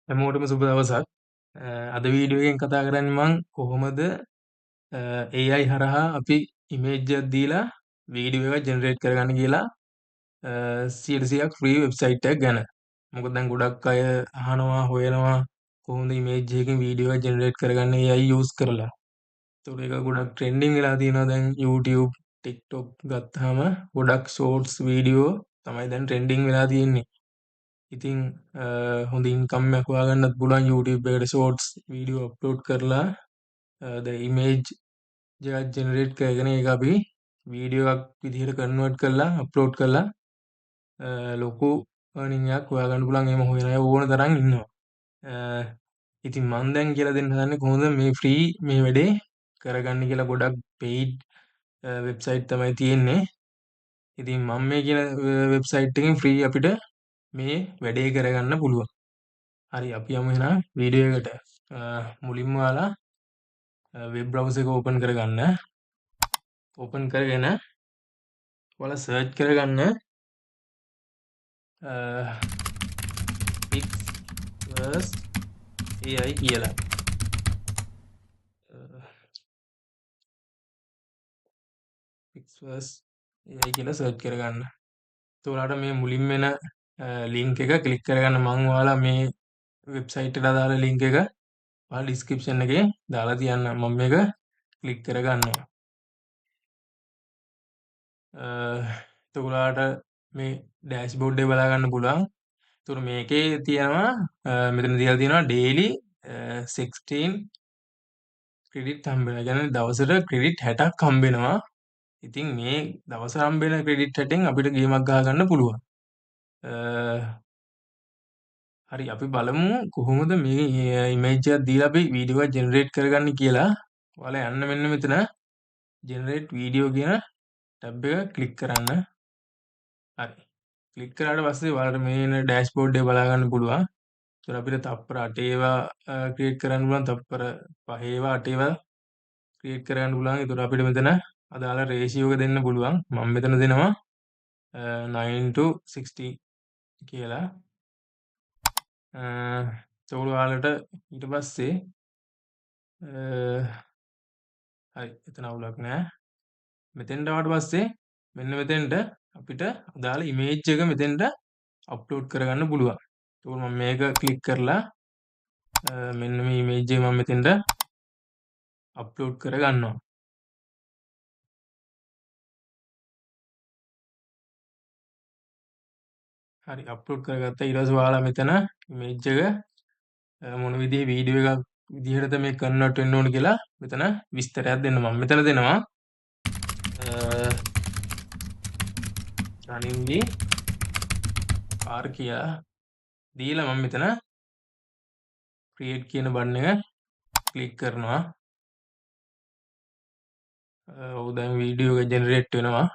හැමෝටම සුබ දවසක්. අද වීඩියෝ එකෙන් කතා කරන්නේ මම කොහොමද AI හරහා අපි ඉමේජ් එකක් දීලා වීඩියෝ එකක් ජෙනරේට් කරගන්න කියලා 100%ක් ෆ්‍රී වෙබ්සයිට් එකක් ගැන. මොකද දැන් ගොඩක් අය අහනවා හොයනවා කොහොමද ඉමේජ් එකකින් වීඩියෝ එකක් ජෙනරේට් කරගන්නේ AI යූස් කරලා. ඒතකොට ඒක ගොඩක් ට්‍රෙන්ඩින් වෙලා තියෙනවා දැන් YouTube, TikTok ගත්තාම ගොඩක් ෂෝට්ස් වීඩියෝ තමයි දැන් ට්‍රෙන්ඩින් වෙලා තියෙන්නේ. ඉතින් හොඳ ඉන්කම් එකක් හොයාගන්නත් පුළුවන් YouTube එකට ෂෝට්ස් වීඩියෝ අප්ලෝඩ් කරලා ද ඉමේජ් එකක් ජෙනරේට් කරගෙන ඒක අපි වීඩියෝ එකක් විදිහට කන්වර්ට් කරලා අප්ලෝඩ් කරලා ලොකු earning එකක් හොයාගන්න පුළුවන්. එහෙම හොයන අය ඕන තරම් ඉන්නවා. ඉතින් මම දැන් කියලා දෙන්න හදන්නේ කොහොමද මේ ෆ්‍රී මේ වැඩේ කරගන්න කියලා. ගොඩක් paid වෙබ්සයිට් තමයි තියෙන්නේ. ඉතින් මම මේ කියන වෙබ්සයිට් එකෙන් ෆ්‍රී අපිට මේ වැඩේ කරගන්න පුළුවන්. හරි අපි යමු එහෙනම් වීඩියෝ එකට. මුලින්ම ඔයාලා වෙබ් බ්‍රවුසර් එක ඕපන් කරගන්න. ඕපන් කරගෙන ඔයාලා සර්ච් කරගන්න Pixverse AI කියලා. Pixverse AI කියලා සර්ච් කරගන්න. ඔයාලට මේ මුලින්ම එන ලින්ක් එක ක්ලික් කරගන්න. මම ඔයාලා මේ වෙබ්සයිට් එකට දාලා ලින්ක් එක ඔයාලා ඩිස්ක්‍රිප්ෂන් එකේ දාලා තියන්න. මම මේක ක්ලික් කරගන්නවා. එතකොට මේ ඩෑෂ්බෝඩ් එක බලා ගන්න පුළුවන්. එතකොට මේකේ තියෙනවා මෙතන දීලා තියෙනවා ඩේලි 16 ක්‍රෙඩිට් හම්බෙනවා. කියන්නේ දවසට ක්‍රෙඩිට් 60ක් හම්බෙනවා. ඉතින් මේ දවස හම්බෙන ක්‍රෙඩිට් 60න් අපිට ගේමක් ගහ ගන්න පුළුවන්. හරි අපි බලමු කොහොමද මේ ඉමේජ් එකක් දීලා අපි වීඩියෝ එකක් ජෙනරේට් කරගන්නේ කියලා. ඔයාලා යන්න මෙන්න මෙතන ජෙනරේට් වීඩියෝ කියන ටැබ් එක ක්ලික් කරන්න. හරි. ක්ලික් කරාට පස්සේ ඔයාලට මේන ඩෑෂ්බෝඩ් එක බලා ගන්න පුළුවන්. ඒතර අපිට තප්පර 8 ඒවා ක්‍රියේට් කරන්න පුළුවන්. තප්පර 5 ඒවා 8 ඒවා ක්‍රියේට් කරන්න පුළුවන්. ඒතර අපිට මෙතන අදාළ රේෂියෝ එක දෙන්න පුළුවන්. මම මෙතන දෙනවා 9:60 කියලා. එතකොට ඔයාලට ඊට පස්සේ හරි එතන අවුලක් නැහැ. මෙතෙන්ට ආවට පස්සේ මෙන්න මෙතෙන්ට අපිට අදාළ ඉමේජ් එක මෙතෙන්ට අප්ලෝඩ් කරගන්න පුළුවන්. ඒකෝ මම මේක ක්ලික් කරලා මෙන්න මේ ඉමේජ් එක මම මෙතෙන්ට අප්ලෝඩ් කරගන්නවා. හරි අප්ලෝඩ් කරගත්තා. ඊට පස්සේ ඔයාලා මෙතන ඉමේජ් එක මොන විදිහේ වීඩියෝ එකක් විදිහටද මේ කන්වර්ට් වෙන්න ඕන කියලා මෙතන විස්තරයක් දෙන්න. මම මෙතන දෙනවා රනින්ගේ කාර් කියලා දීලා මම මෙතන ක්‍රියේට් කියන බටන් එක ක්ලික් කරනවා. ඔව් දැන් වීඩියෝ එක ජෙනරේට් වෙනවා.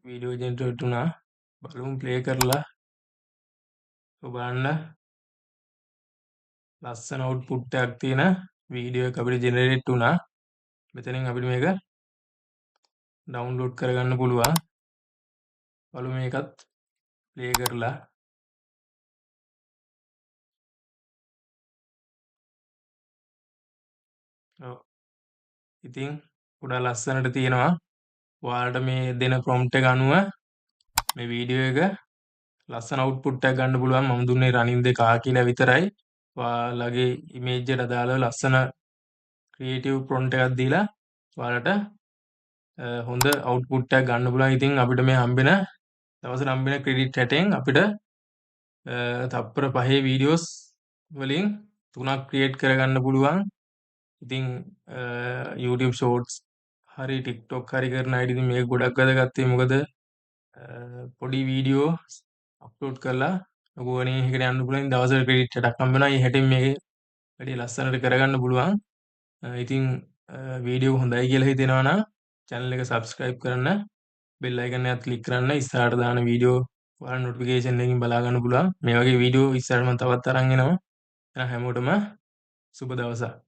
වීඩියෝ ජෙනරේට් වුණා. බලමු ප්ලේ කරලා බලන්න ලස්සන අවුට්පුට් එකක් තියෙන වීඩියෝ එක අපිට ජෙනරේට් වුණා. මෙතනින් අපිට මේක ඩවුන්ලෝඩ් කරගන්න පුළුවන්. බලමු මේකත් ප්ලේ කරලා. ඔව්. ඉතින් ගොඩාක් ලස්සනට තියෙනවා. ඔයාලට මේ දෙන ප්‍රොම්ප්ට් එක අනුව මේ වීඩියෝ එක ලස්සන අවුට්පුට් එකක් ගන්න පුළුවන්. මම දුන්නේ රනින් 2 කා කියලා විතරයි. ඔයාලගේ ඉමේජ් එකට අදාළව ලස්සන ක්‍රියේටිව් ප්‍රොම්ප්ට් එකක් දීලා ඔයාලට හොඳ අවුට්පුට් එකක් ගන්න පුළුවන්. ඉතින් අපිට මේ හම්බෙන දවසට හම්බෙන ක්‍රෙඩිට් 60න් අපිට තප්පර 5 වීඩියෝස් වලින් 3ක් ක්‍රියේට් කරගන්න පුළුවන්. ඉතින් YouTube Shorts හරි TikTok හරි කරන අයට ඉතින් මේක ගොඩක් වැදගත්. මොකද පොඩි වීඩියෝ අප්ලෝඩ් කරලා ගෝවනේ එකට යන්න පුළුවන්. දවසට ක්‍රෙඩිට් 60ක් හම්බ වෙනවා. මේ 60න් මේක වැඩි ලස්සනට කරගන්න පුළුවන්. ඉතින් වීඩියෝ හොඳයි කියලා හිතෙනවා නම් channel එක subscribe කරන්න, bell icon එකත් click කරන්න. ඉස්සරහට දාන වීඩියෝ ඔයාලා notification එකකින් බලා ගන්න පුළුවන්. මේ වගේ වීඩියෝ ඉස්සරහට මම තවත් අරන් එනවා. එහෙනම් හැමෝටම සුබ දවසක්.